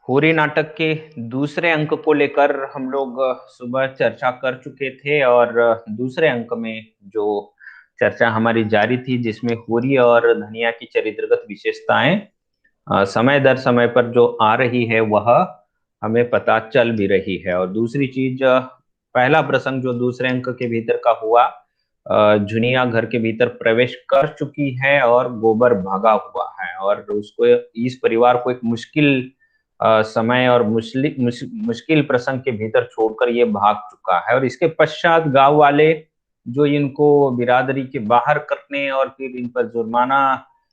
होरी नाटक के दूसरे अंक को लेकर हम लोग सुबह चर्चा कर चुके थे और दूसरे अंक में जो चर्चा हमारी जारी थी जिसमें होरी और धनिया की चरित्रगत विशेषताएं समय दर समय पर जो आ रही है वह हमें पता चल भी रही है। और दूसरी चीज, पहला प्रसंग जो दूसरे अंक के भीतर का हुआ, जुनिया घर के भीतर प्रवेश कर चुकी है और गोबर भागा हुआ है और उसको, इस परिवार को एक मुश्किल समय और मुश्किल प्रसंग के भीतर छोड़कर ये भाग चुका है। और इसके पश्चात गांव वाले जो इनको बिरादरी के बाहर करने और फिर इन पर जुर्माना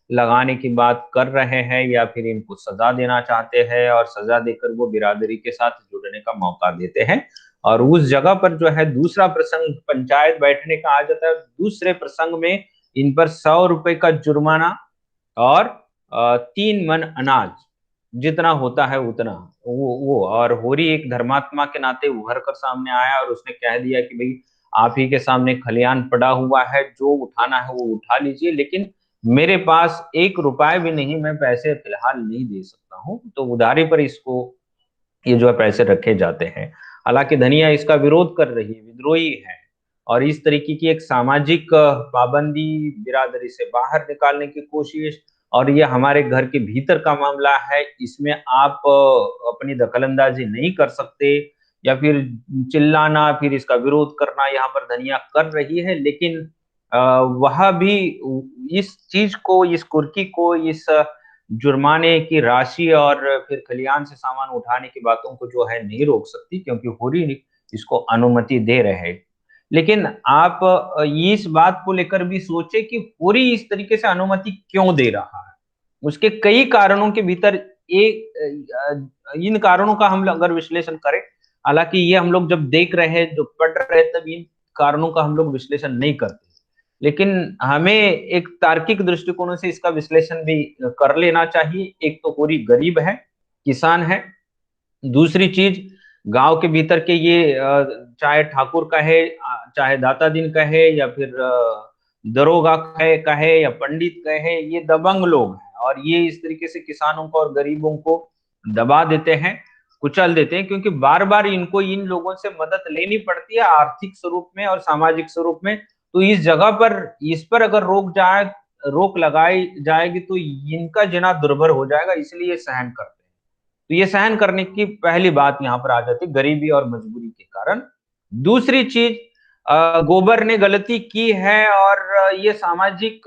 लगाने की बात कर रहे हैं या फिर इनको सजा देना चाहते हैं और सजा देकर वो बिरादरी के साथ जुड़ने का मौका देते हैं। और उस जगह पर जो है दूसरा प्रसंग पंचायत बैठने का आ जाता है। दूसरे प्रसंग में इन पर 100 रुपए का जुर्माना और 3 मन अनाज, जितना होता है उतना, वो और होरी एक धर्मात्मा के नाते उभर कर सामने आया और उसने कह दिया कि भाई आप ही के सामने खलियान पड़ा हुआ है, जो उठाना है वो उठा लीजिए, लेकिन मेरे पास 1 रुपए भी नहीं, मैं पैसे फिलहाल नहीं दे सकता हूँ। तो उधारी पर इसको ये जो है पैसे रखे जाते हैं। हालांकि धनिया इसका विरोध कर रही है, विद्रोही है और इस तरीके की एक सामाजिक पाबंदी, बिरादरी से बाहर निकालने की कोशिश, और ये हमारे घर के भीतर का मामला है, इसमें आप अपनी दखलंदाजी नहीं कर सकते या फिर चिल्लाना, फिर इसका विरोध करना यहाँ पर धनिया कर रही है। लेकिन वह भी इस चीज को, इस कुर्की को, इस जुर्माने की राशि और फिर खलियान से सामान उठाने की बातों को जो है नहीं रोक सकती, क्योंकि होरी इसको अनुमति दे रहे हैं। लेकिन आप इस बात को लेकर भी सोचे कि होरी इस तरीके से अनुमति क्यों दे रहा है। उसके कई कारणों के भीतर इन कारणों का हम अगर विश्लेषण करें, हालांकि ये हम लोग जब देख रहे हैं, जो पढ़ रहे हैं, तब इन कारणों का हम लोग विश्लेषण नहीं करते, लेकिन हमें एक तार्किक दृष्टिकोण से इसका विश्लेषण भी कर लेना चाहिए। एक तो होरी गरीब है, किसान है। दूसरी चीज, गांव के भीतर के ये चाहे ठाकुर कहे, चाहे दाता दिन कहे या फिर दरोगा कहे या पंडित कहे, ये दबंग लोग हैं और ये इस तरीके से किसानों को और गरीबों को दबा देते हैं, कुचल देते हैं, क्योंकि बार बार इनको इन लोगों से मदद लेनी पड़ती है आर्थिक स्वरूप में और सामाजिक स्वरूप में। तो इस जगह पर, इस पर अगर रोक लगाई जाएगी तो इनका जीना दुर्भर हो जाएगा, इसलिए सहन करते हैं। तो ये सहन करने की पहली बात यहाँ पर आ जाती, गरीबी और मजबूरी के कारण। दूसरी चीज, गोबर ने गलती की है और ये सामाजिक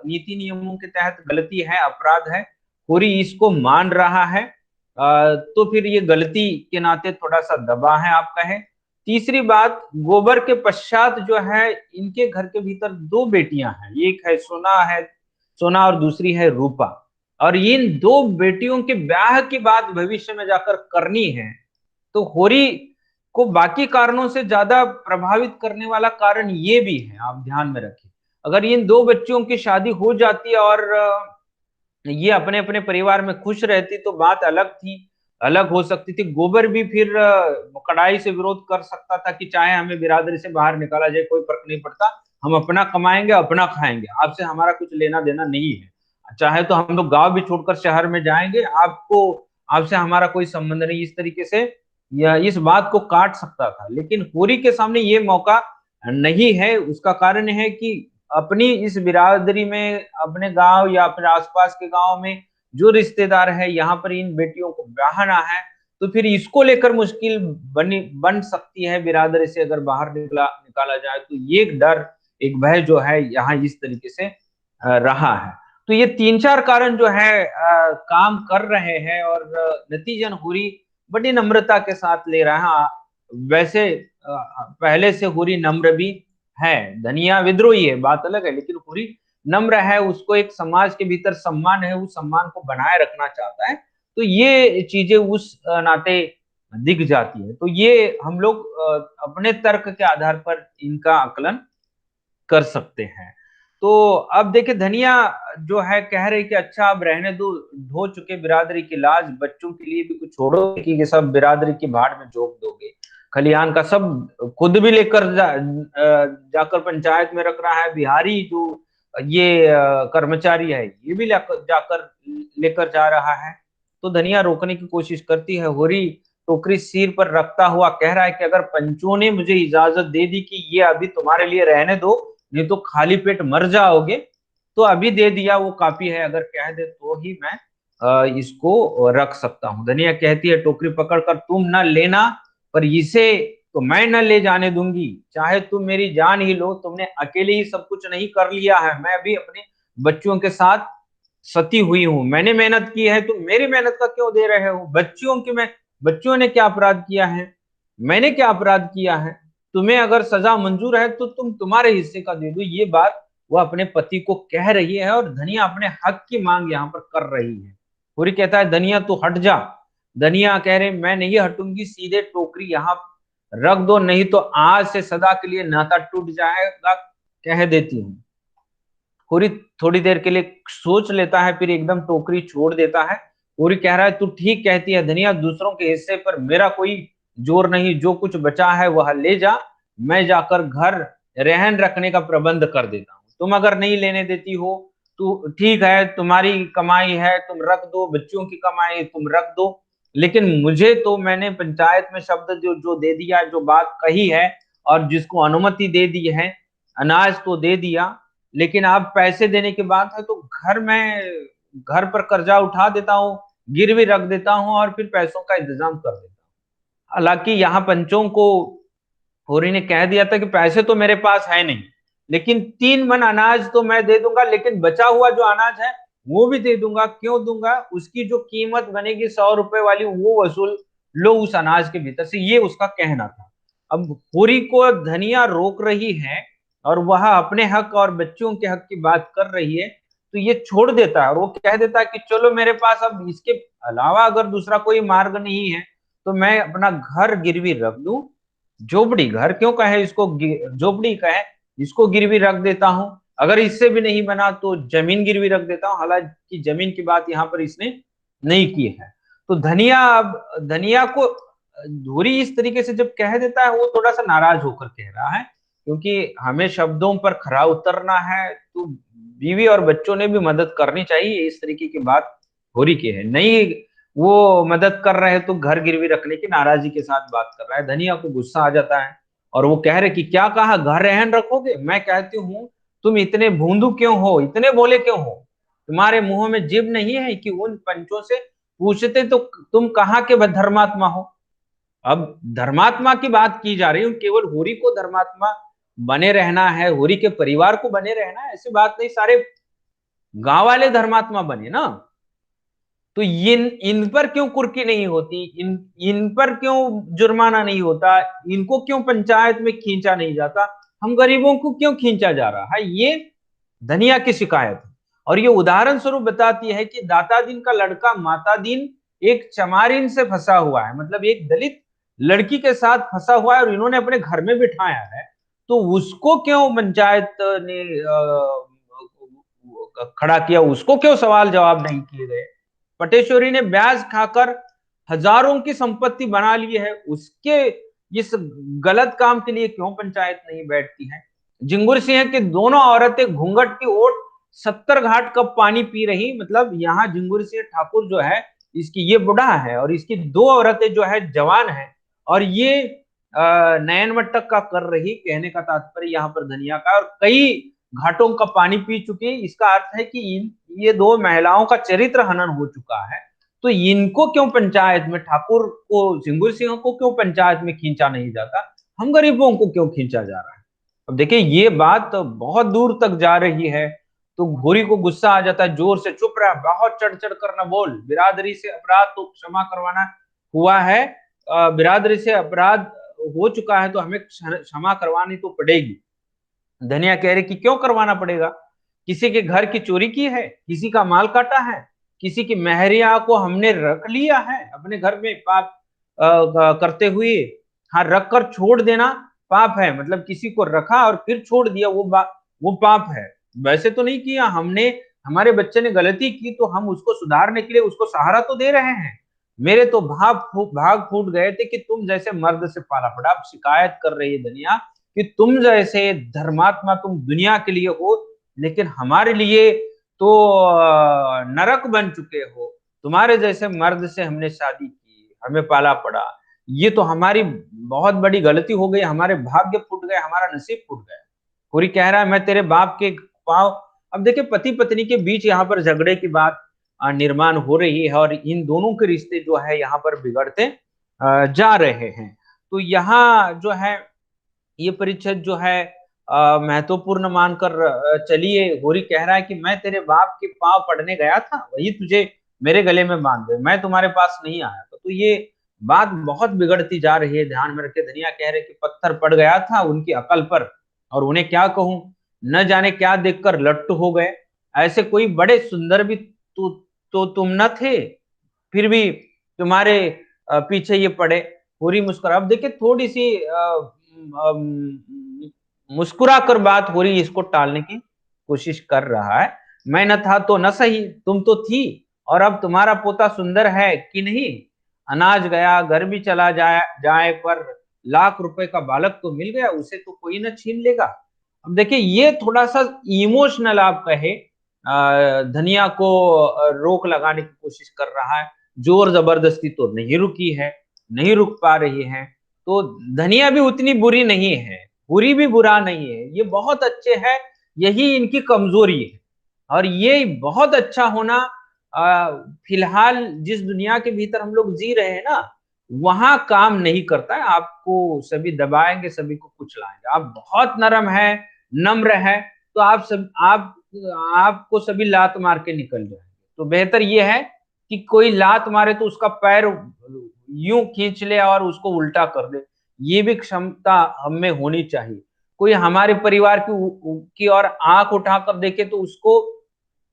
नीति नियमों के तहत गलती है, अपराध है, पूरी इसको मान रहा है। तो फिर ये गलती के नाते थोड़ा सा दबा है, आप कहें। तीसरी बात, गोबर के पश्चात जो है इनके घर के भीतर दो बेटियां हैं, एक है सोना और दूसरी है रूपा। और इन दो बेटियों के ब्याह की बात भविष्य में जाकर करनी है। तो होरी को बाकी कारणों से ज्यादा प्रभावित करने वाला कारण ये भी है, आप ध्यान में रखें। अगर इन दो बच्चियों की शादी हो जाती और ये अपने अपने परिवार में खुश रहती तो बात अलग थी, अलग हो सकती थी। गोबर भी फिर कड़ाई से विरोध कर सकता था कि चाहे हमें बिरादरी से बाहर निकाला जाए, कोई फर्क नहीं पड़ता, हम अपना कमाएंगे, अपना खाएंगे, आपसे हमारा कुछ लेना देना नहीं है। चाहे तो हम लोग गांव भी छोड़कर शहर में जाएंगे, आपको, आपसे हमारा कोई संबंध नहीं, इस तरीके से या इस बात को काट सकता था। लेकिन होरी के सामने ये मौका नहीं है। उसका कारण है कि अपनी इस बिरादरी में, अपने गांव या फिर आसपास के गांव में जो रिश्तेदार है, यहाँ पर इन बेटियों को ब्याहना है, तो फिर इसको लेकर मुश्किल बन सकती है बिरादरी से अगर बाहर निकाला जाए। तो ये डर, एक भय जो है यहाँ इस तरीके से रहा है। तो ये तीन चार कारण जो है काम कर रहे हैं और नतीजन हुरी बड़ी नम्रता के साथ ले रहा है। वैसे पहले से हुरी नम्र भी है, धनिया विद्रोही है, बात अलग है, लेकिन हुरी नम्र है, उसको एक समाज के भीतर सम्मान है, उस सम्मान को बनाए रखना चाहता है। तो ये चीजें उस नाते दिख जाती है। तो ये हम लोग अपने तर्क के आधार पर इनका आकलन कर सकते हैं। तो अब देखिए, धनिया जो है कह रही कि अच्छा अब रहने दो, ढो चुके बिरादरी की लाज, बच्चों के लिए भी कुछ छोड़ो कि सब बिरादरी की भाड़ में झोंक दोगे, खलियान का सब खुद भी लेकर जाकर पंचायत में रख रहा है। बिहारी जो ये कर्मचारी है, ये भी जाकर लेकर जा रहा है। तो धनिया रोकने की कोशिश करती है। होरी टोकरी सिर पर रखता हुआ कह रहा है कि अगर पंचों ने मुझे इजाजत दे दी कि ये अभी तुम्हारे लिए रहने दो, नहीं तो खाली पेट मर जाओगे, तो अभी दे दिया वो काफी है, अगर कह दे तो ही मैं इसको रख सकता हूँ। धनिया कहती है टोकरी पकड़कर, तुम न लेना, पर इसे तो मैं न ले जाने दूंगी, चाहे तुम मेरी जान ही लो। तुमने अकेले ही सब कुछ नहीं कर लिया है, मैं भी अपने बच्चों के साथ सती हुई हूँ। मैंने मेहनत की है, तुम मेरी मेहनत का क्यों दे रहे हो? बच्चियों की मैं बच्चियों ने क्या अपराध किया है? मैंने क्या अपराध किया है? तुम्हें अगर सजा मंजूर है तो तुम तुम्हारे हिस्से का दे दो। ये बात वो अपने पति को कह रही है और धनिया अपने हक की मांग यहाँ पर कर रही है। पूरी कहता है धनिया तू हट जा। धनिया कह रहे मैं नहीं हटूंगी, सीधे टोकरी यहाँ रख दो, नहीं तो आज से सदा के लिए नाता टूट जाएगा, कह देती हूँ। पूरी थोड़ी देर के लिए सोच लेता है, फिर एकदम टोकरी छोड़ देता है। पूरी कह रहा है तू ठीक कहती है धनिया, दूसरों के हिस्से पर मेरा कोई जोर नहीं, जो कुछ बचा है वह ले जा, मैं जाकर घर रहन रखने का प्रबंध कर देता हूँ। तुम अगर नहीं लेने देती हो तो ठीक है, तुम्हारी कमाई है, तुम रख दो, बच्चों की कमाई तुम रख दो, लेकिन मुझे तो मैंने पंचायत में शब्द जो जो दे दिया, जो बात कही है और जिसको अनुमति दे दी है, अनाज तो दे दिया, लेकिन आप पैसे देने की बात है तो घर पर कर्जा उठा देता हूँ, गिरवी रख देता हूँ और फिर पैसों का इंतजाम कर देता हूँ। हालांकि यहाँ पंचों को होरी ने कह दिया था कि पैसे तो मेरे पास है नहीं, लेकिन 3 मन अनाज तो मैं दे दूंगा, लेकिन बचा हुआ जो अनाज है वो भी दे दूंगा। क्यों दूंगा? उसकी जो कीमत बनेगी 100 रुपए वाली, वो वसूल लो उस अनाज के भीतर से, ये उसका कहना था। अब होरी को धनिया रोक रही है और वह अपने हक और बच्चों के हक की बात कर रही है, तो ये छोड़ देता है और वो कह देता है कि चलो मेरे पास अब इसके अलावा अगर दूसरा कोई मार्ग नहीं है तो मैं अपना घर गिरवी रख दूं। झोपड़ी, घर क्यों कहे इसको, झोपड़ी कहे, इसको गिरवी रख देता हूं। अगर इससे भी नहीं बना तो जमीन गिरवी रख देता हूं। हालांकि जमीन की बात यहाँ पर इसने नहीं की है। तो धनिया को धुरी इस तरीके से जब कह देता है, वो थोड़ा सा नाराज होकर कह रहा है, क्योंकि हमें शब्दों पर खरा उतरना है, तो बीवी और बच्चों ने भी मदद करनी चाहिए। इस तरीके की बात होरी की है नहीं, वो मदद कर रहे हैं तो घर गिरवी रखने की नाराजगी के साथ बात कर रहा है। धनिया को गुस्सा आ जाता है और वो कह रहे कि क्या कहा, घर रहन रखोगे? मैं कहती हूँ तुम इतने भूंदू क्यों हो, इतने बोले क्यों हो? तुम्हारे मुंह में जिभ नहीं है कि उन पंचों से पूछते तो तुम कहाँ के धर्मात्मा हो? अब धर्मात्मा की बात की जा रही है, केवल होरी को धर्मात्मा बने रहना है, होरी के परिवार को बने रहना है, ऐसी बात नहीं, सारे गांव वाले धर्मात्मा बने ना। तो इन पर क्यों कुर्की नहीं होती, इन इन पर क्यों जुर्माना नहीं होता, इनको क्यों पंचायत में खींचा नहीं जाता, हम गरीबों को क्यों खींचा जा रहा है? ये धनिया की शिकायत है। और ये उदाहरण स्वरूप बताती है कि दाता दीन का लड़का माता दीन एक चमारिन से फंसा हुआ है, मतलब एक दलित लड़की के साथ फंसा हुआ है और इन्होंने अपने घर में बिठाया है, तो उसको क्यों पंचायत ने खड़ा किया, उसको क्यों सवाल जवाब नहीं किए गए? पटेश्वरी ने ब्याज खाकर हजारों की संपत्ति बना ली है, उसके इस गलत काम के लिए क्यों पंचायत नहीं बैठती है? जिंगुर सिंह की दोनों औरतें घूंघट की ओट 70 घाट कप पानी पी रही, मतलब यहाँ जिंगुर सिंह ठाकुर जो है, इसकी ये बुढ़ा है और इसकी 2 औरतें जो है जवान है, और ये नयन मटक का कर रही, कहने का तात्पर्य यहाँ पर धनिया का, और कई घाटों का पानी पी चुकी। इसका अर्थ है कि ये 2 महिलाओं का चरित्र हनन हो चुका है, तो इनको क्यों पंचायत में, ठाकुर को, सिंगुर सिंह को क्यों पंचायत में खींचा नहीं जाता, हम गरीबों को क्यों खींचा जा रहा है? अब देखिए ये बात तो बहुत दूर तक जा रही है, तो घोरी को गुस्सा आ जाता है, जोर से चुप रहा, बहुत चढ़ चढ़ कर न बोल, बिरादरी से अपराध तो क्षमा करवाना हुआ है, बिरादरी से अपराध हो चुका है तो हमें क्षमा करवानी तो पड़ेगी। धनिया कह रही कि क्यों करवाना पड़ेगा? किसी के घर की चोरी की है, किसी का माल काटा है, किसी की मेहरिया को हमने रख लिया है अपने घर में पाप करते हुए? हाँ, रख कर छोड़ देना पाप है, मतलब किसी को रखा और फिर छोड़ दिया, वो पाप है। वैसे तो नहीं किया हमने, हमारे बच्चे ने गलती की तो हम उसको सुधारने के लिए उसको सहारा तो दे रहे हैं। मेरे तो भाग फूट गए थे कि तुम जैसे मर्द से पाला पड़ा। अब शिकायत कर रही है दुनिया कि तुम जैसे धर्मात्मा तुम दुनिया के लिए हो, लेकिन हमारे लिए तो नरक बन चुके हो। तुम्हारे जैसे मर्द से हमने शादी की, हमें पाला पड़ा, ये तो हमारी बहुत बड़ी गलती हो गई, हमारे भाग्य फूट गए, हमारा नसीब फूट गया। पूरी कह रहा है मैं तेरे बाप के पाँव। अब देखिए पति पत्नी के बीच यहाँ पर झगड़े की बात निर्माण हो रही है और इन दोनों के रिश्ते जो है यहाँ पर बिगड़ते जा रहे हैं। तो यहाँ जो है ये परिच्छेद जो है महत्वपूर्ण मानकर चलिए। होरी कह रहा है कि मैं तेरे बाप के पांव पड़ने गया था, वही तुझे मेरे गले में बांध दे, मैं तुम्हारे पास नहीं आया था। तो ये बात बहुत बिगड़ती जा रही है, ध्यान में रखे। धनिया कह रहे कि पत्थर पड़ गया था उनकी अकल पर, और उन्हें क्या कहूं, न जाने क्या देखकर लट्टू हो गए। ऐसे कोई बड़े सुंदर भी तो तुम न थे, फिर भी तुम्हारे पीछे ये पड़े। पूरी मुस्कुरा, अब देखिए थोड़ी सी मुस्कुरा कर बात हो रही, इसको टालने की कोशिश कर रहा है। मैं न था तो न सही, तुम तो थी, और अब तुम्हारा पोता सुंदर है कि नहीं। अनाज गया, घर भी चला जाए पर लाख रुपए का बालक तो मिल गया, उसे तो कोई न छीन लेगा। अब देखिए ये थोड़ा सा इमोशनल आप कहे धनिया को रोक लगाने की कोशिश कर रहा है। जोर जबरदस्ती तो नहीं रुकी है, नहीं रुक पा रही है। तो धनिया भी उतनी बुरी नहीं है, बुरी भी बुरा नहीं है, ये बहुत अच्छे है, यही इनकी कमजोरी है। और ये बहुत अच्छा होना फिलहाल जिस दुनिया के भीतर हम लोग जी रहे हैं ना, वहां काम नहीं करता है। आपको सभी दबाएंगे, सभी को कुचलाएंगे। आप बहुत नरम है, नम्र है, तो आपको सभी लात मार के निकल जाएंगे। तो बेहतर ये है कि कोई लात मारे तो उसका पैर यूं खींच ले और उसको उल्टा कर दे। ये भी क्षमता हम में होनी चाहिए। कोई हमारे परिवार की और आंख उठाकर देखे तो उसको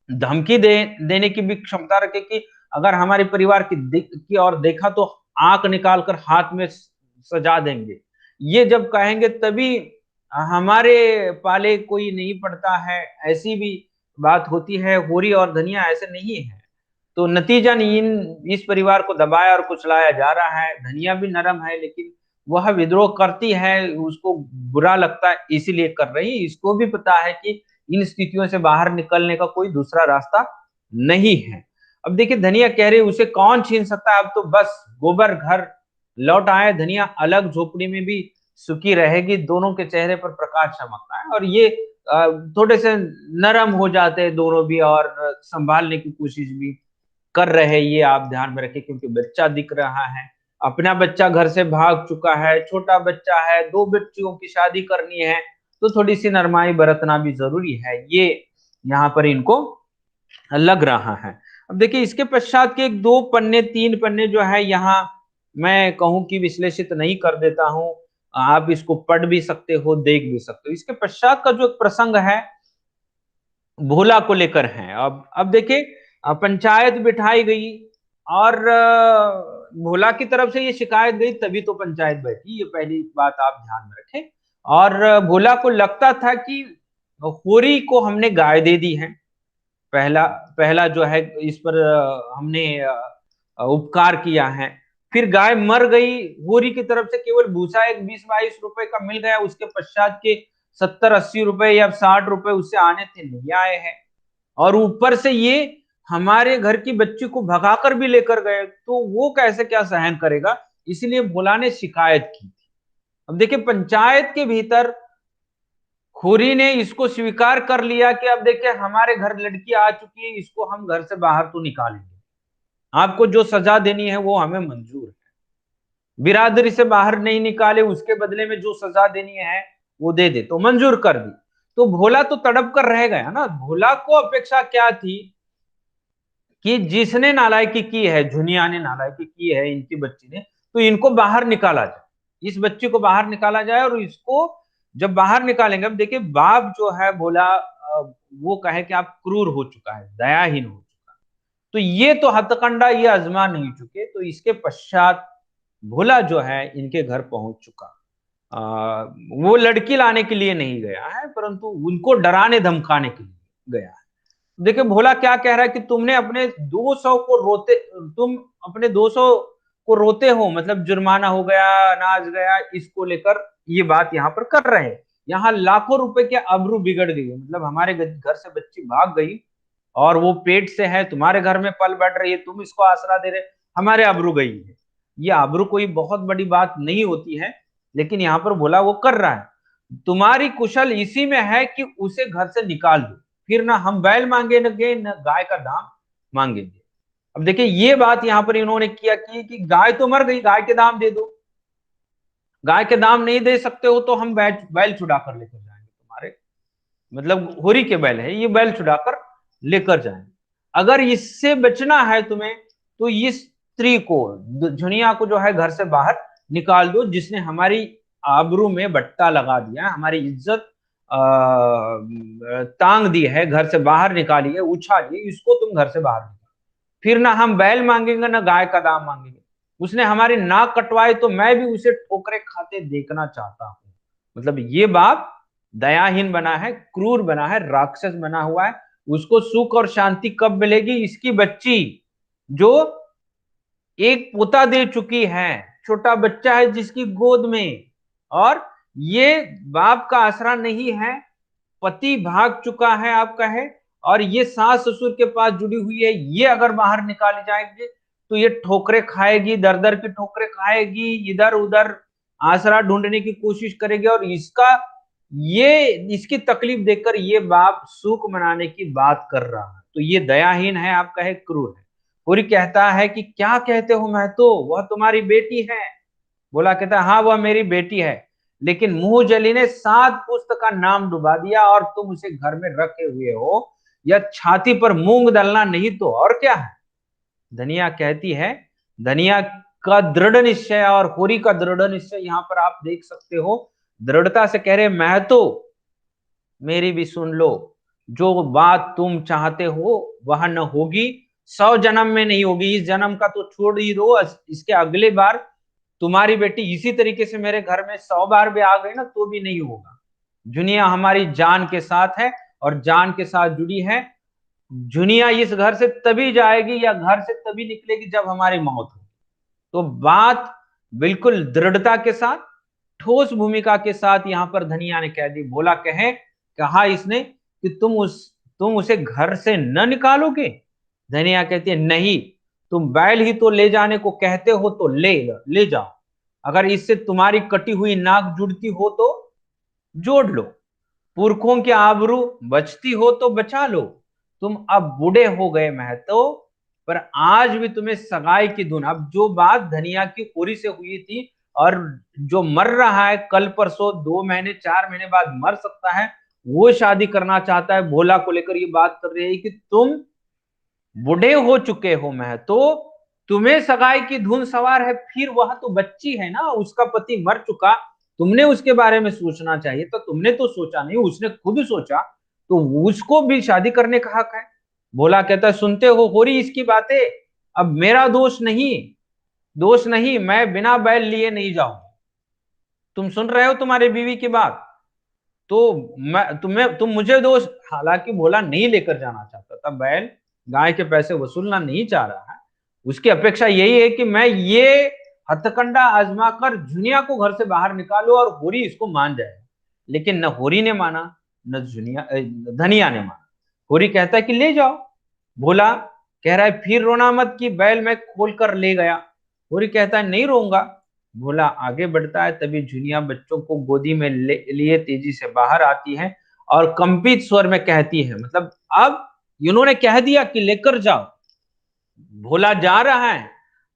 धमकी देने की भी क्षमता रखे कि अगर हमारे परिवार की और देखा तो आंख निकालकर हाथ में सजा देंगे। ये जब कहेंगे तभी हमारे पाले कोई नहीं पड़ता है, ऐसी भी बात होती है। होरी और धनिया ऐसे नहीं है, तो नतीजा इस परिवार को दबाया और कुचलाया जा रहा है। धनिया भी नरम है, लेकिन वह विद्रोह करती है, उसको बुरा लगता है इसीलिए कर रही है। इसको भी पता है कि इन स्थितियों से बाहर निकलने का कोई दूसरा रास्ता नहीं है। अब देखिए धनिया कह रही उसे कौन छीन सकता है, अब तो बस गोबर घर लौट आए। धनिया अलग झोपड़ी में भी सुखी रहेगी, दोनों के चेहरे पर प्रकाश चमकता है, और ये थोड़े से नरम हो जाते हैं दोनों भी, और संभालने की कोशिश भी कर रहे हैं। ये आप ध्यान में रखें, क्योंकि बच्चा दिख रहा है, अपना बच्चा घर से भाग चुका है, छोटा बच्चा है, दो बच्चियों की शादी करनी है, तो थोड़ी सी नरमाई बरतना भी जरूरी है, ये यहाँ पर इनको लग रहा है। अब देखिए इसके पश्चात के एक दो पन्ने तीन पन्ने जो है यहाँ मैं कहूं कि विश्लेषित नहीं कर देता हूं। आप इसको पढ़ भी सकते हो, देख भी सकते हो। इसके पश्चात का जो एक प्रसंग है भोला को लेकर है। अब देखिए पंचायत बिठाई गई, और भोला की तरफ से ये शिकायत गई, तभी तो पंचायत बैठी, ये पहली बात आप ध्यान में रखें। और भोला को लगता था कि होरी को हमने गाय दे दी है, पहला पहला जो है इस पर हमने उपकार किया है। फिर गाय मर गई, होरी की तरफ से केवल भूसा एक 20-22 रुपए का मिल गया, उसके पश्चात के 70-80 रुपए या 60 रुपए उससे आने थे, नहीं आए हैं। और ऊपर से ये हमारे घर की बच्ची को भगाकर भी लेकर गए, तो वो कैसे क्या सहन करेगा, इसलिए भोला ने शिकायत की थी। अब देखिए पंचायत के भीतर खुरी ने इसको स्वीकार कर लिया कि अब देखिए हमारे घर लड़की आ चुकी है, इसको हम घर से बाहर तो निकालेंगे, आपको जो सजा देनी है वो हमें मंजूर है। बिरादरी से बाहर नहीं निकाले, उसके बदले में जो सजा देनी है वो दे दे, तो मंजूर कर दी। तो भोला तो तड़प कर रह गया ना। भोला को अपेक्षा क्या थी कि जिसने नालायकी की है, झुनिया ने नालायकी की है इनकी बच्ची ने, तो इनको बाहर निकाला जाए, इस बच्ची को बाहर निकाला जाए। और इसको जब बाहर निकालेंगे, अब देखिए बाप जो है भोला वो कहे कि आप क्रूर हो चुका है, दयाहीन हो चुका है, तो ये तो हथकंडा ये आजमा नहीं चुके। तो इसके पश्चात भोला जो है इनके घर पहुंच चुका। वो लड़की लाने के लिए नहीं गया है, परंतु उनको डराने धमकाने के लिए गया है। देखिए भोला क्या कह रहा है कि तुमने अपने 200 को रोते तुम अपने 200 को रोते हो, मतलब जुर्माना हो गया, अनाज गया, इसको लेकर ये बात यहाँ पर कर रहे हैं। यहाँ लाखों रुपए के आबरू बिगड़ गई, मतलब हमारे घर से बच्ची भाग गई, और वो पेट से है, तुम्हारे घर में पल बैठ रही है, तुम इसको आसरा दे रहे, हमारे आबरू गई है। ये आबरू कोई बहुत बड़ी बात नहीं होती है, लेकिन यहाँ पर बोला वो कर रहा है। तुम्हारी कुशल इसी में है कि उसे घर से निकाल दो, फिर ना हम बैल मांगेंगे न गाय का दाम मांगेंगे। अब देखिए ये बात यहाँ पर इन्होंने किया कि गाय तो मर गई, गाय के दाम दे दो। गाय के दाम नहीं दे सकते हो तो हम बैल बैल छुड़ा कर लेकर जाएंगे तुम्हारे, मतलब होरी के बैल है ये, बैल छुड़ाकर लेकर जाएं। अगर इससे बचना है तुम्हें तो इस स्त्री को, झुनिया को जो है घर से बाहर निकाल दो, जिसने हमारी आबरू में बट्टा लगा दिया, हमारी इज्जत तांग दी है, घर से बाहर निकाली है, उछाली, इसको तुम घर से बाहर निकालो। फिर ना हम बैल मांगेंगे ना गाय का दाम मांगेंगे। उसने हमारी नाक कटवाई तो मैं भी उसे ठोकरे खाते देखना चाहता हूं। मतलब ये बाप दयाहीन बना है, क्रूर बना है, राक्षस बना हुआ है। उसको सुख और शांति कब मिलेगी? इसकी बच्ची जो एक पोता दे चुकी है, छोटा बच्चा है जिसकी गोद में, और ये बाप का आसरा नहीं है, पति भाग चुका है आपका है, और ये सास ससुर के पास जुड़ी हुई है। ये अगर बाहर निकाली जाएंगे तो ये ठोकरे खाएगी, दर दर की ठोकरे खाएगी, इधर उधर आसरा ढूंढने की कोशिश करेगी, और इसका ये इसकी तकलीफ देखकर ये बाप सुख मनाने की बात कर रहा है। तो ये दयाहीन है आपका है, क्रूर है। पूरी कहता है कि क्या कहते हो, मैं तो वह तुम्हारी बेटी है। बोला कहता है हाँ वह मेरी बेटी है, लेकिन मुंह जली ने 7 पुस्त का नाम डुबा दिया और तुम उसे घर में रखे हुए हो, या छाती पर मूंग डालना नहीं तो और क्या है। धनिया कहती है, धनिया का दृढ़ निश्चय और होरी का दृढ़ निश्चय यहाँ पर आप देख सकते हो। दृढ़ता से कह रहे मैं तो, मेरी भी सुन लो, जो बात तुम चाहते हो वह न होगी, 100 जन्म में नहीं होगी, इस जन्म का तो छोड़ ही दो, इसके अगले बार तुम्हारी बेटी इसी तरीके से मेरे घर में 100 बार भी आ गई ना तो भी नहीं होगा। जुनिया हमारी जान के साथ है और जान के साथ जुड़ी है। जुनिया इस घर से तभी जाएगी या घर से तभी निकलेगी जब हमारी मौत हो। तो बात बिल्कुल दृढ़ता के साथ, ठोस भूमिका के साथ यहां पर धनिया ने कह दी। बोला कहा इसने कि तुम उसे घर से न निकालोगे। धनिया कहती है नहीं, तुम बैल ही तो ले जाने को कहते हो तो ले जाओ, अगर इससे तुम्हारी कटी हुई नाक जुड़ती हो तो जोड़ लो, पुरखों की आबरू बचती हो तो बचा लो। तुम अब बूढ़े हो गए महतो, पर आज भी तुम्हें सगाई की धुन। अब जो बात धनिया की पूरी से हुई थी, और जो मर रहा है कल परसों, 2 महीने 4 महीने बाद मर सकता है, वो शादी करना चाहता है, भोला को लेकर ये बात कर रही है कि तुम बूढ़े हो चुके हो महतो, तुम्हें सगाई की धुन सवार है, फिर वह तो बच्ची है ना, उसका पति मर चुका, तुमने उसके बारे में सोचना चाहिए, तो तुमने तो सोचा नहीं, उसने खुद सोचा, तो उसको भी शादी करने का हक है। भोला कहता है सुनते हो रही इसकी बातें, अब मेरा दोष नहीं, दोष नहीं, मैं बिना बैल लिए नहीं जाऊं। तुम सुन रहे हो तुम्हारे बीवी की बात, तो तुम मुझे दोष, हालांकि भोला नहीं लेकर जाना चाहता था बैल, गाय के पैसे वसूलना नहीं चाह रहा है, उसकी अपेक्षा यही है कि मैं ये हथकंडा आजमा कर जुनिया को घर से बाहर निकालू और होरी इसको मान जाए। लेकिन न होरी ने माना, न धनिया ने माना। होरी कहता है कि ले जाओ। भोला कह रहा है फिर रोना मत कि बैल मैं खोल कर ले गया। होरी कहता है नहीं रोऊंगा। भोला आगे बढ़ता है, तभी जुनिया बच्चों को गोदी में लिए तेजी से बाहर आती है और कंपित स्वर में कहती है, मतलब अब इन्होंने कह दिया कि लेकर जाओ, भोला जा रहा है।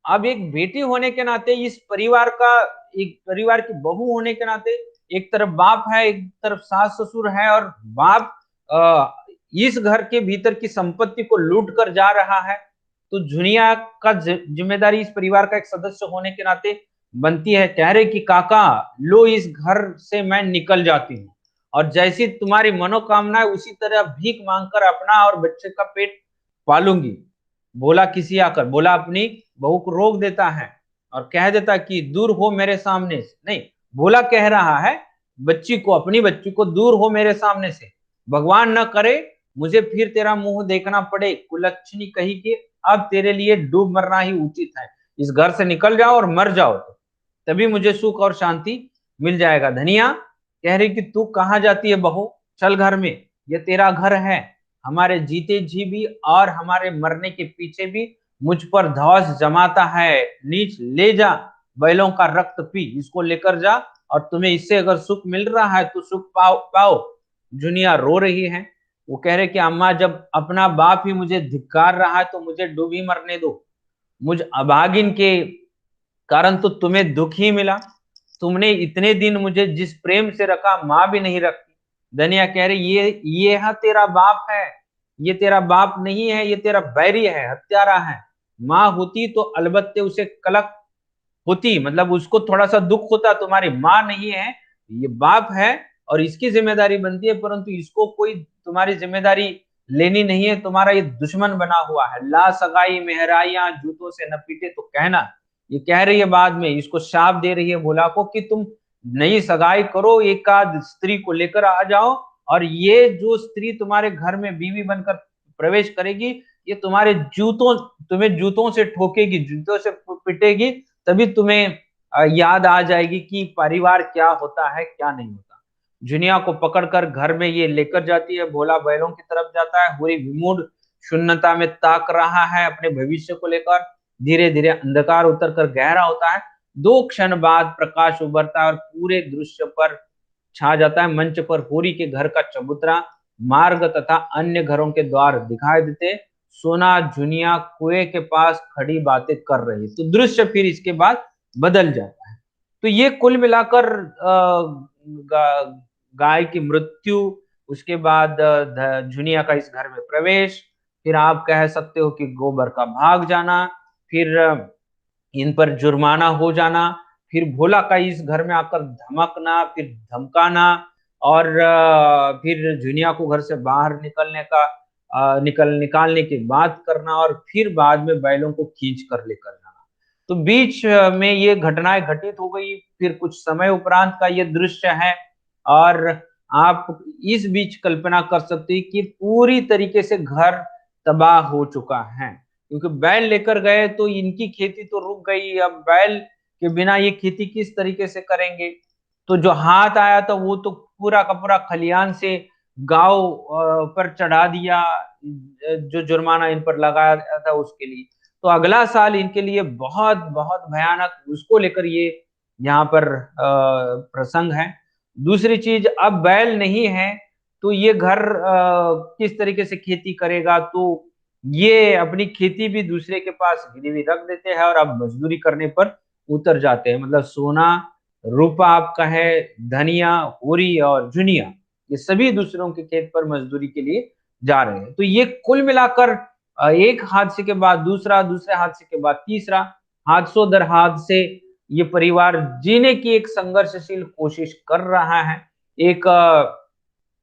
अब एक बेटी होने के नाते, इस परिवार का, एक परिवार की बहू होने के नाते, एक तरफ बाप है, एक तरफ सास ससुर है, और बाप इस घर के भीतर की संपत्ति को लूट कर जा रहा है। तो जुनिया का जिम्मेदारी इस परिवार का एक सदस्य होने के नाते बनती है। कह रहे कि काका लो, इस घर से मैं निकल जाती हूँ, और जैसी तुम्हारी मनोकामना है उसी तरह भीख मांगकर अपना और बच्चे का पेट पालूंगी। बोला किसी आकर, बोला अपनी बहू को रोक देता है और कह देता कि दूर हो मेरे सामने से। नहीं, बोला कह रहा है बच्ची को, अपनी बच्ची को, दूर हो मेरे सामने से, भगवान न करे मुझे फिर तेरा मुंह देखना पड़े। कुलच्छनी कही कि अब तेरे लिए डूब मरना ही उचित है, इस घर से निकल जाओ और मर जाओ, तो तभी मुझे सुख और शांति मिल जाएगा। धनिया कह रही कि तू कहाँ जाती है बहू, चल घर में, ये तेरा घर है, हमारे जीते जी भी और हमारे मरने के पीछे भी मुझ पर धौंस जमाता है। नीच ले जा, बैलों का रक्त पी, इसको लेकर जा, और तुम्हें इससे अगर सुख मिल रहा है तो सुख पाओ पाओ। जुनिया रो रही है। वो कह रहे कि अम्मा, जब अपना बाप ही मुझे धिक्कार रहा है तो मुझे डूबी मरने दो। मुझ अभागिन के कारण तो तुम्हें दुख ही मिला। तुमने इतने दिन मुझे जिस प्रेम से रखा, माँ भी नहीं रखती। धनिया कह रही, ये है तेरा बाप है, ये तेरा बाप नहीं है, ये तेरा बैरी है, हत्यारा है। माँ होती तो अलबत्ते उसे कलक होती, मतलब उसको थोड़ा सा दुख होता, तुम्हारी माँ नहीं है, ये बाप है और इसकी जिम्मेदारी बनती है, परंतु इसको कोई तुम्हारी जिम्मेदारी लेनी नहीं है। तुम्हारा ये दुश्मन बना हुआ है। ला सगाई मेहराइयां जूतों से न पीटे तो कहना। ये कह रही है बाद में, इसको शाप दे रही है भोला को कि तुम नई सगाई करो, एक आध स्त्री को लेकर आ जाओ, और ये जो स्त्री तुम्हारे घर में बीवी बनकर प्रवेश करेगी, ये तुम्हें जूतों से ठोकेगी, जूतों से पिटेगी, तभी तुम्हें याद आ जाएगी कि परिवार क्या होता है, क्या नहीं होता। जुनिया को पकड़कर घर में ये लेकर जाती है। भोला बैलों की तरफ जाता है, पूरी विमूढ़ शून्यता में ताक रहा है अपने भविष्य को लेकर। धीरे धीरे अंधकार उतर कर गहरा होता है। 2 क्षण बाद प्रकाश उभरता है और पूरे दृश्य पर छा जाता है। मंच पर होरी के घर का चबूतरा, मार्ग तथा अन्य घरों के द्वार दिखाई देते। सोना जुनिया कुएं के पास खड़ी बातें कर रही। तो दृश्य फिर इसके बाद बदल जाता है। तो ये कुल मिलाकर गाय की मृत्यु, उसके बाद जुनिया का इस घर में प्रवेश, फिर आप कह सकते हो कि गोबर का भाग जाना, फिर इन पर जुर्माना हो जाना, फिर भोला का इस घर में आकर धमकना, फिर धमकाना, और फिर जुनिया को घर से बाहर निकलने का निकालने की बात करना, और फिर बाद में बैलों को खींच कर लेकर जाना। तो बीच में ये घटनाएं घटित हो गई। फिर कुछ समय उपरांत का ये दृश्य है, और आप इस बीच कल्पना कर सकते हैं कि पूरी तरीके से घर तबाह हो चुका है, क्योंकि बैल लेकर गए तो इनकी खेती तो रुक गई। अब बैल के बिना ये खेती किस तरीके से करेंगे? तो जो हाथ आया था वो तो पूरा का पूरा खलियान से गांव पर चढ़ा दिया, जो जुर्माना इन पर लगाया गया था उसके लिए। तो अगला साल इनके लिए बहुत बहुत भयानक, उसको लेकर ये यहाँ पर प्रसंग है। दूसरी चीज, अब बैल नहीं है तो ये घर किस तरीके से खेती करेगा? तो ये अपनी खेती भी दूसरे के पास गिरवी रख देते हैं और अब मजदूरी करने पर उतर जाते हैं। मतलब सोना, रूपा आपका है, धनिया, होरी और जुनिया, ये सभी दूसरों के खेत पर मजदूरी के लिए जा रहे हैं। तो ये कुल मिलाकर एक हादसे के बाद दूसरा, दूसरे हादसे के बाद तीसरा, हादसों दर हादसे ये परिवार जीने की एक संघर्षशील कोशिश कर रहा है। एक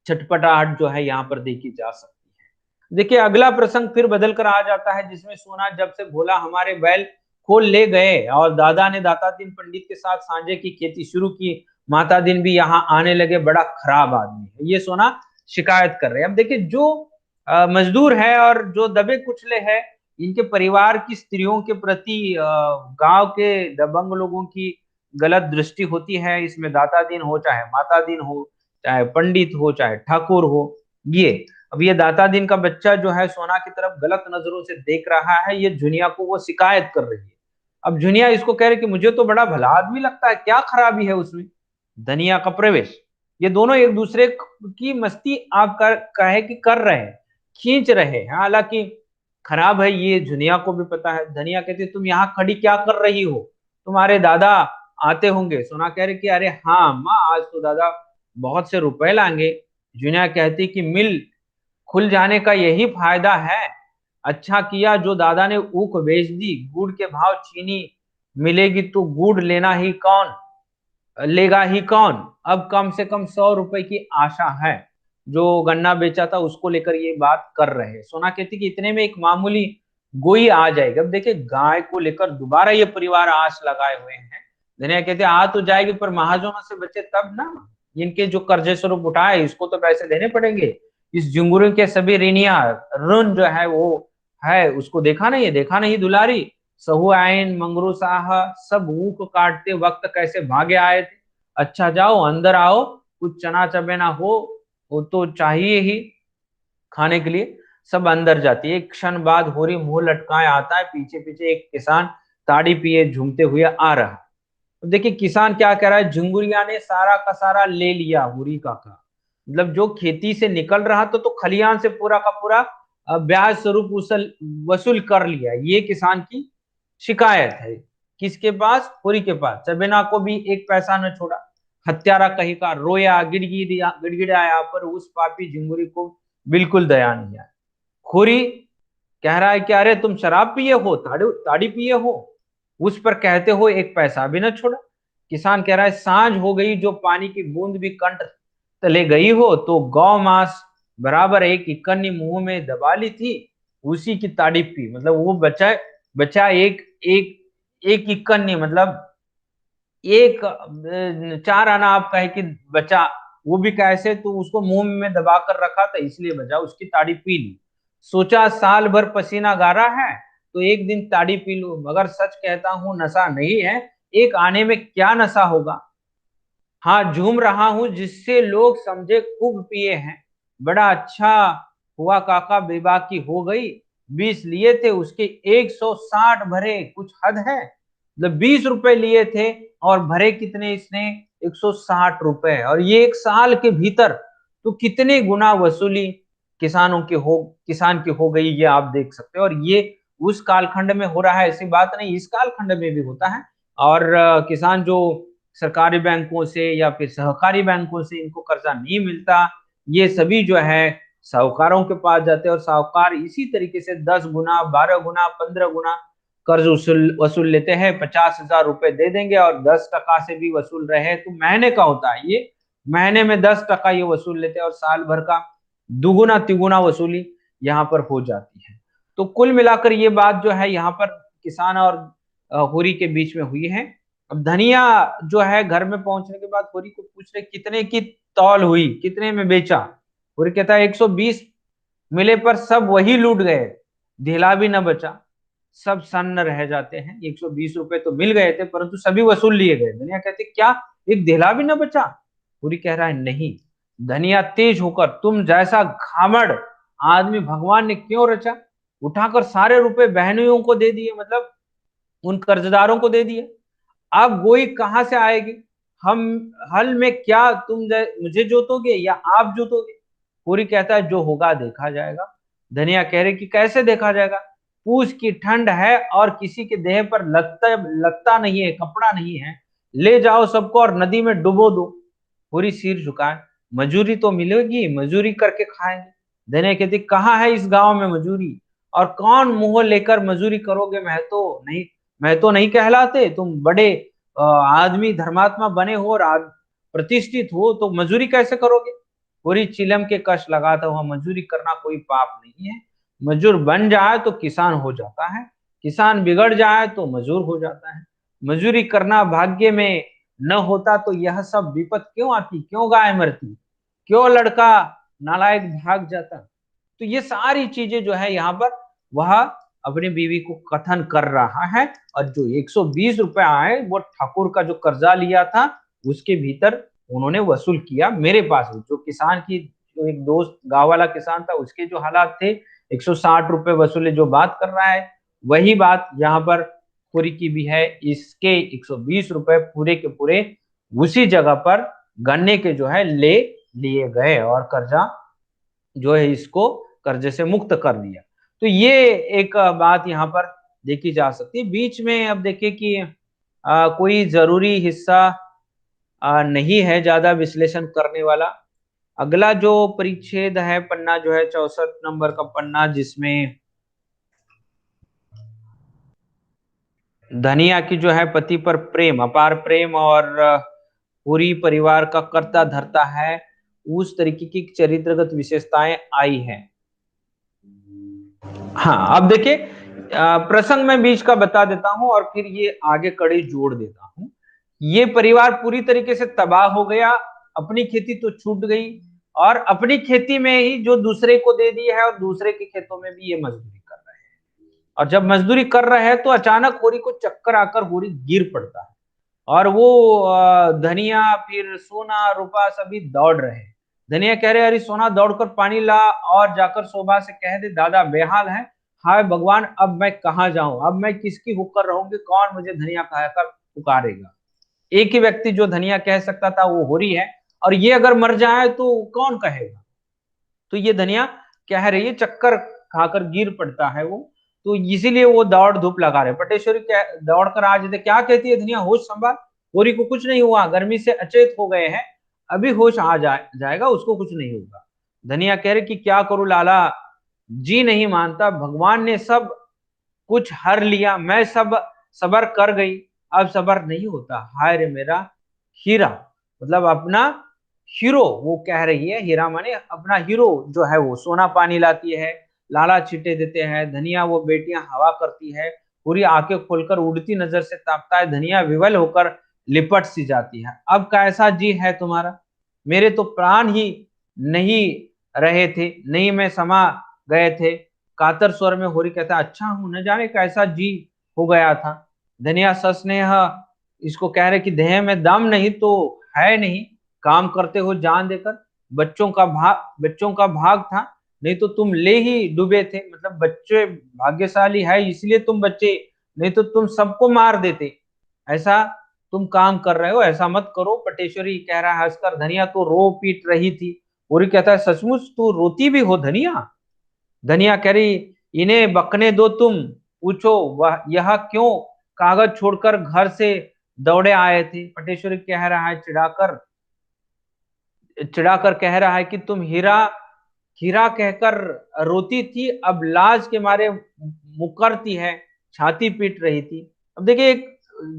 छटपटाहट जो है यहाँ पर देखी जा सकती है। देखिए, अगला प्रसंग फिर बदल कर आ जाता है, जिसमें सोना, जब से भोला हमारे बैल खोल ले गए और दादा ने दाता दिन पंडित के साथ सांझे की खेती शुरू की, माता दिन भी यहाँ आने लगे, बड़ा खराब आदमी है, ये सोना शिकायत कर रहे हैं। अब देखिए, जो मजदूर है और जो दबे कुचले है, इनके परिवार की स्त्रियों के प्रति गांव के दबंग लोगों की गलत दृष्टि होती है। इसमें दाता दिन हो चाहे माता दिन हो, चाहे पंडित हो चाहे ठाकुर हो, ये अब ये दाता दिन का बच्चा जो है सोना की तरफ गलत नजरों से देख रहा है। ये जुनिया को वो शिकायत कर रही है। अब जुनिया इसको कह रही कि मुझे तो बड़ा भला आदमी लगता है, क्या खराबी है उसमें? धनिया का प्रवेश, ये दोनों एक दूसरे की मस्ती आप कहे कि कर रहे हैं, खींच रहे हैं। हालांकि खराब है ये जुनिया को भी पता है। धनिया कहती है, तुम यहाँ खड़ी क्या कर रही हो? तुम्हारे दादा आते होंगे। सोना कह रहे कि अरे हाँ माँ, आज तो दादा बहुत से रुपए लाएंगे। जुनिया कहती कि मिल खुल जाने का यही फायदा है। अच्छा किया जो दादा ने ऊख बेच दी, गुड़ के भाव चीनी मिलेगी तो गुड़ लेगा ही कौन? अब कम से कम 100 रुपए की आशा है। जो गन्ना बेचा था उसको लेकर ये बात कर रहे हैं। सोना कहती कि इतने में एक मामूली गोई आ जाएगी। अब देखिए, गाय को लेकर दोबारा ये परिवार आस लगाए हुए हैं। धनिया कहते आ तो जाएगी, पर महाजनों से बचे तब ना। इनके जो कर्जे स्वरूप उठाए, इसको तो पैसे देने पड़ेंगे। इस जुंगुरू के सभी ऋणिया, ऋण जो है वो है, उसको देखा नहीं, ये देखा नहीं दुलारी, सहु आयन मंगरू साह सब ऊख काटते वक्त कैसे भागे आए थे। अच्छा जाओ अंदर आओ, कुछ चना चबेना हो वो तो चाहिए ही। खाने के लिए सब अंदर जाती है। एक क्षण बाद होरी मुंह लटकाए आता है, पीछे पीछे एक किसान ताड़ी पिए झूमते हुए आ रहा है। तो देखिए किसान क्या कह रहा है, झुंगुरिया ने सारा का सारा ले लिया होरी काका। मतलब जो खेती से निकल रहा था तो खलिहान से पूरा का पूरा ब्याज स्वरूप उसल वसूल कर लिया। ये किसान की शिकायत है। किसके पास? होरी के पास। सबेना को भी एक पैसा न छोड़ा। हत्यारा कहीं का रोया, गिड़गिड़ाया, पर उस पापी झिंगुरी को बिल्कुल दया नहीं आया। खोरी कह रहा है कि अरे तुम शराब पिए हो, ताड़ी ताड़ी पिए हो, उस पर कहते हो एक पैसा भी न छोड़ा। किसान कह रहा है सांझ हो गई, जो पानी की बूंद भी कंठ तले गई हो, तो गौ मांस बराबर एक इकन्नी मुंह में दबा ली थी, उसी की ताड़ी पी। मतलब वो बचा बचा एक एक एक इकन्नी, मतलब एक 4 आना आप कहे कि बचा, वो भी कैसे? तो उसको मुंह में दबा कर रखा था इसलिए बचा, उसकी ताड़ी पी ली। सोचा साल भर पसीना गारा है तो एक दिन ताड़ी पी लूं, मगर सच कहता हूं नशा नहीं है, एक आने में क्या नशा होगा। हाँ झूम रहा हूं जिससे लोग समझे खूब पिए हैं। बड़ा अच्छा हुआ काका बेबाकी हो गई, 20 लिए थे उसके 160 भरे, कुछ हद है? मतलब 20 रुपए लिए थे और भरे कितने इसने? 160 रुपए। और ये एक साल के भीतर तो कितने गुना वसूली किसान की हो गई, ये आप देख सकते हो। और ये उस कालखंड में हो रहा है ऐसी बात नहीं, इस कालखंड में भी होता है। और किसान जो सरकारी बैंकों से या फिर सहकारी बैंकों से इनको कर्जा नहीं मिलता, ये सभी जो है साहूकारों के पास जाते हैं, और साहूकार इसी तरीके से 10 गुना, 12 गुना, 15 गुना कर्ज वसूल वसूल लेते हैं। 50,000 रुपए दे देंगे और 10% से भी वसूल रहे तो महीने का होता है ये, महीने में 10% ये वसूल लेते हैं, और साल भर का दुगुना तिगुना वसूली यहाँ पर हो जाती है। तो कुल मिलाकर ये बात जो है यहाँ पर किसान और होरी के बीच में हुई है। अब धनिया जो है घर में पहुंचने के बाद होरी को पूछ रहे कितने की तौल हुई, कितने में बेचा? होरी कहता है 120 मिले, पर सब वही लूट गए, ढेला भी न बचा। सब सन्न रह जाते हैं। 120 रुपए तो मिल गए थे परंतु सभी वसूल लिए गए। धनिया कहते क्या एक ढेला भी न बचा? पूरी कह रहा है नहीं। धनिया तेज होकर, तुम जैसा घामड़ आदमी भगवान ने क्यों रचा? उठाकर सारे रुपए बहनोइयों को दे दिए, मतलब उन कर्जदारों को दे दिए। अब गोई कहां से आएगी? हम हल में क्या तुम मुझे जोतोगे या आप जोतोगे? पूरी कहता है जो होगा देखा जाएगा। धनिया कह रहे कि कैसे देखा जाएगा? पूछ की ठंड है और किसी के देह पर लगता लगता नहीं है, कपड़ा नहीं है, ले जाओ सबको और नदी में डुबो दो। पूरी सिर झुकाए, मजूरी तो मिलेगी, मजूरी करके खाएंगे। धनिया कहती कहाँ है इस गांव में मजूरी, और कौन मुंह लेकर मजूरी करोगे? मैं तो नहीं कहलाते, तुम बड़े आदमी धर्मात्मा बने हो और प्रतिष्ठित हो, तो मजूरी कैसे करोगे? पूरी चिलम के कष्ट लगाता हुआ, मजूरी करना कोई पाप नहीं है। मजदूर बन जाए तो किसान हो जाता है, किसान बिगड़ जाए तो मजूर हो जाता है। मजूरी करना भाग्य में न होता तो यह सब विपत क्यों आती, क्यों गाय मरती, क्यों लड़का नालायक भाग जाता। तो ये सारी चीजें जो है यहाँ पर वह अपनी बीवी को कथन कर रहा है। और जो 120 रुपए आए वो ठाकुर का जो कर्जा लिया था उसके भीतर उन्होंने वसूल किया मेरे पास। जो किसान की, जो एक दोस्त गांव वाला किसान था उसके जो हालात थे, 160 रुपए वसूले, जो बात कर रहा है वही बात यहाँ पर पूरी की भी है। इसके 120 रुपए पूरे के पूरे उसी जगह पर गन्ने के जो है ले लिए गए और कर्जा जो है इसको कर्जे से मुक्त कर दिया। तो ये एक बात यहाँ पर देखी जा सकती है। बीच में अब देखिए कि कोई जरूरी हिस्सा नहीं है ज्यादा विश्लेषण करने वाला। अगला जो परिच्छेद है, पन्ना जो है 64 नंबर का पन्ना, जिसमें धनिया की जो है पति पर प्रेम, अपार प्रेम और पूरी परिवार का कर्ता धरता है, उस तरीके की चरित्रगत विशेषताएं आई हैं। हाँ अब देखिए प्रसंग में बीच का बता देता हूं और फिर ये आगे कड़ी जोड़ देता हूं। ये परिवार पूरी तरीके से तबाह हो गया, अपनी खेती तो छूट गई, और अपनी खेती में ही जो दूसरे को दे दी है, और दूसरे के खेतों में भी ये मजदूरी कर रहे हैं। और जब मजदूरी कर रहे हैं तो अचानक होरी को चक्कर आकर होरी गिर पड़ता है, और वो धनिया फिर सोना रूपा सभी दौड़ रहे हैं। धनिया कह रहे, अरे सोना दौड़कर पानी ला और जाकर शोभा से कह दे दादा बेहाल है। हाय भगवान, अब मैं कहाँ जाऊं, अब मैं किसकी होकर रहूंगी, कौन मुझे धनिया कहकर पुकारेगा। एक ही व्यक्ति जो धनिया कह सकता था वो होरी है, और ये अगर मर जाए तो कौन कहेगा। तो ये धनिया कह रही है, चक्कर खाकर गिर पड़ता है वो, तो इसीलिए वो दौड़ धूप लगा रहे। पटेश्वरी दौड़ कर आज थे, क्या कहती है धनिया, होश संभाल, होरी को कुछ नहीं हुआ, गर्मी से अचेत हो गए हैं, अभी होश आ जाएगा, उसको कुछ नहीं होगा। धनिया कह रहे कि क्या करूं लाला, जी नहीं मानता, भगवान ने सब कुछ हर लिया, मैं सब सबर कर गई, अब सबर नहीं होता, हाय रे मेरा हीरा। मतलब अपना हीरो वो कह रही है, हीरा माने अपना हीरो जो है, वो सोना पानी लाती है, लाला छींटे देते हैं, धनिया वो बेटियां हवा करती है, पूरी आंखें खोलकर उड़ती नजर से ताकता है, धनिया विवल होकर लिपट सी जाती है। अब कैसा जी है तुम्हारा, मेरे तो प्राण ही नहीं रहे थे, नहीं में समा गए थे। कातर स्वर में होरी कहता, अच्छा हूं, न जाने कैसा जी हो गया था। धनिया सस्नेह इसको कह रहे कि देह में दम नहीं तो है नहीं, काम करते हो जान देकर, बच्चों का भाग था, नहीं तो तुम ले ही डूबे थे। मतलब बच्चे भाग्यशाली है इसलिए तुम बच्चे, नहीं तो तुम सबको मार देते। ऐसा तुम काम कर रहे हो, ऐसा मत करो। पटेश्वरी कह रहा है हंसकर, धनिया तो रो पीट रही थी। होरी कहता है, सचमुच तू रोती भी हो धनिया। धनिया कह रही, इन्हें बकने दो, तुम पूछो वह यह क्यों कागज छोड़कर घर से दौड़े आए थे। पटेश्वरी कह रहा है चिढ़ाकर कह रहा है कि तुम हीरा हीरा कहकर रोती थी, अब लाज के मारे मुकरती है, छाती पीट रही थी। अब देखिए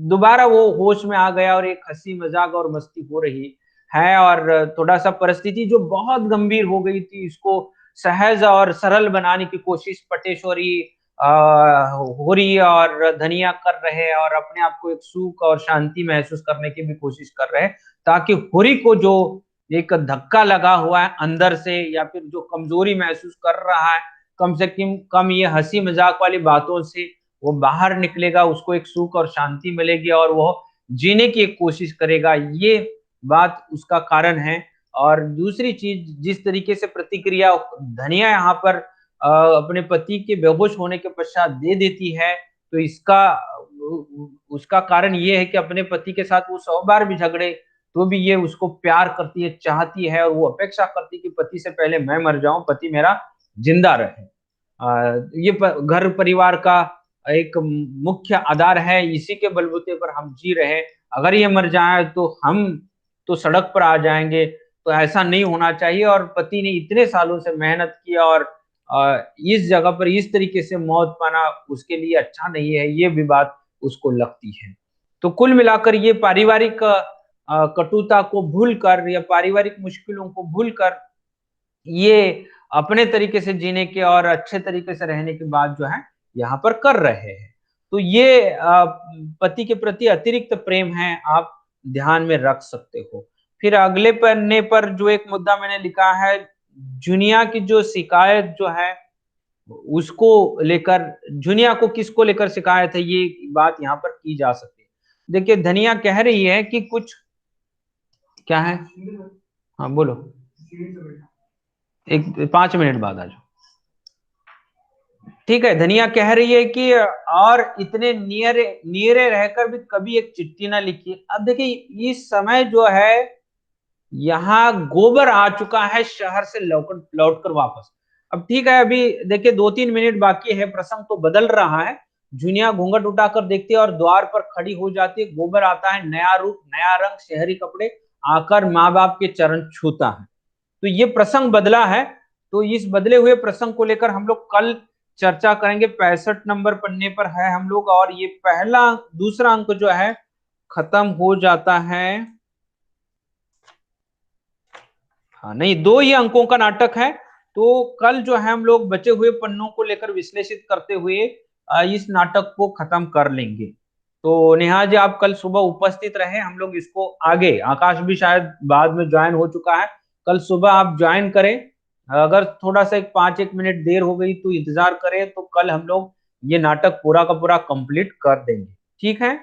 दोबारा वो होश में आ गया और एक हंसी मजाक और मस्ती हो रही है, और थोड़ा सा परिस्थिति जो बहुत गंभीर हो गई थी इसको सहज और सरल बनाने की कोशिश पटेश्वरी हो रही है, और धनिया कर रहे हैं, और अपने आप को एक सुख और शांति महसूस करने की भी कोशिश कर रहे हैं, ताकि होरी को जो एक धक्का लगा हुआ है अंदर से, या फिर जो कमजोरी महसूस कर रहा है, कम से कम ये हंसी मजाक वाली बातों से वो बाहर निकलेगा, उसको एक सुख और शांति मिलेगी, और वो जीने की एक कोशिश करेगा, ये बात उसका कारण है। और दूसरी चीज, जिस तरीके से प्रतिक्रिया धनिया यहाँ पर अपने पति के बेहोश होने के पश्चात दे देती है, तो इसका उसका कारण ये है कि अपने पति के साथ वो 100 बार भी झगड़े तो भी ये उसको प्यार करती है, चाहती है, और वो अपेक्षा करती है कि पति से पहले मैं मर जाऊं, पति मेरा जिंदा रहे। ये घर परिवार का एक मुख्य आधार है, इसी के बलबूते पर हम जी रहे हैं। अगर ये मर जाए तो हम तो सड़क पर आ जाएंगे, तो ऐसा नहीं होना चाहिए। और पति ने इतने सालों से मेहनत की, और इस जगह पर इस तरीके से मौत पाना उसके लिए अच्छा नहीं है, ये भी बात उसको लगती है। तो कुल मिलाकर ये पारिवारिक कटुता को भूलकर या पारिवारिक मुश्किलों को भूलकर ये अपने तरीके से जीने के और अच्छे तरीके से रहने की बात जो है यहाँ पर कर रहे हैं। तो ये पति के प्रति अतिरिक्त प्रेम है, आप ध्यान में रख सकते हो। फिर अगले पन्ने पर जो एक मुद्दा मैंने लिखा है, जुनिया की जो शिकायत जो है उसको लेकर, जुनिया को किसको लेकर शिकायत है, ये बात यहाँ पर की जा सकती है। देखिए धनिया कह रही है कि कुछ क्या है, हाँ बोलो, एक 5 मिनट बाद आ जाओ। ठीक है, धनिया कह रही है कि और इतने नियरे रहकर भी कभी एक चिट्ठी ना लिखी। अब देखिए इस समय जो है यहाँ गोबर आ चुका है शहर से लौट कर वापस। अब ठीक है, अभी देखिए 2-3 मिनट बाकी है, प्रसंग तो बदल रहा है। जुनिया घूंघट उठाकर देखती है और द्वार पर खड़ी हो जाती है। गोबर आता है, नया रूप, नया रंग, शहरी कपड़े, आकर माँ बाप के चरण छूता है। तो ये प्रसंग बदला है। तो इस बदले हुए प्रसंग को लेकर हम लोग कल चर्चा करेंगे। 65 नंबर पन्ने पर है हम लोग, और ये पहला दूसरा अंक जो है खत्म हो जाता है। हाँ नहीं, 2 ही अंकों का नाटक है। तो कल जो है हम लोग बचे हुए पन्नों को लेकर विश्लेषित करते हुए इस नाटक को खत्म कर लेंगे। तो नेहा जी आप कल सुबह उपस्थित रहे, हम लोग इसको आगे, आकाश भी शायद बाद में ज्वाइन हो चुका है, कल सुबह आप ज्वाइन करें। अगर थोड़ा सा एक 5-1 मिनट देर हो गई तो इंतजार करें, तो कल हम लोग ये नाटक पूरा का पूरा कंप्लीट कर देंगे। ठीक है।